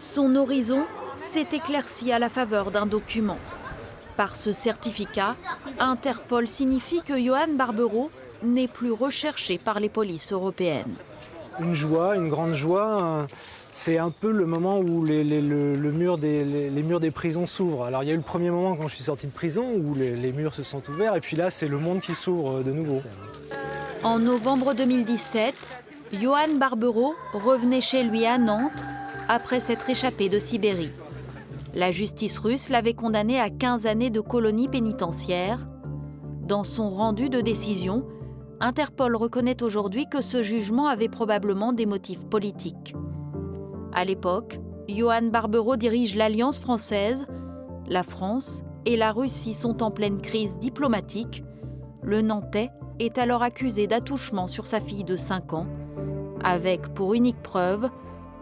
Son horizon s'est éclairci à la faveur d'un document. Par ce certificat, Interpol signifie que Yoann Barbero n'est plus recherché par les polices européennes. Une joie, une grande joie. C'est un peu le moment où les murs des prisons s'ouvrent. Alors il y a eu le premier moment quand je suis sorti de prison où les murs se sont ouverts et puis là c'est le monde qui s'ouvre de nouveau. En novembre 2017, Yoann Barbero revenait chez lui à Nantes après s'être échappé de Sibérie. La justice russe l'avait condamné à 15 années de colonie pénitentiaire. Dans son rendu de décision, Interpol reconnaît aujourd'hui que ce jugement avait probablement des motifs politiques. À l'époque, Yoann Barbero dirige l'Alliance française. La France et la Russie sont en pleine crise diplomatique. Le Nantais est alors accusé d'attouchement sur sa fille de 5 ans, avec pour unique preuve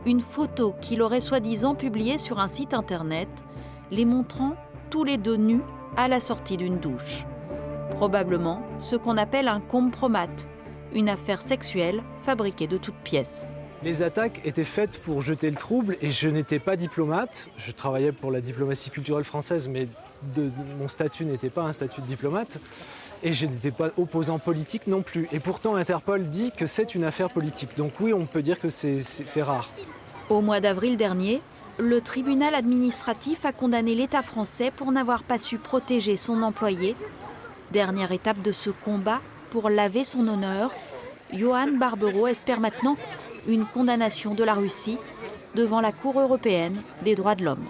une photo qu'il aurait soi-disant publiée sur un site internet, les montrant tous les deux nus à la sortie d'une douche. Probablement ce qu'on appelle un compromat, une affaire sexuelle fabriquée de toutes pièces. Les attaques étaient faites pour jeter le trouble et je n'étais pas diplomate. Je travaillais pour la diplomatie culturelle française, mais mon statut n'était pas un statut de diplomate. Et je n'étais pas opposant politique non plus. Et pourtant, Interpol dit que c'est une affaire politique. Donc oui, on peut dire que c'est rare. Au mois d'avril dernier, le tribunal administratif a condamné l'État français pour n'avoir pas su protéger son employé. Dernière étape de ce combat pour laver son honneur, Yoann Barbero espère maintenant une condamnation de la Russie devant la Cour européenne des droits de l'homme.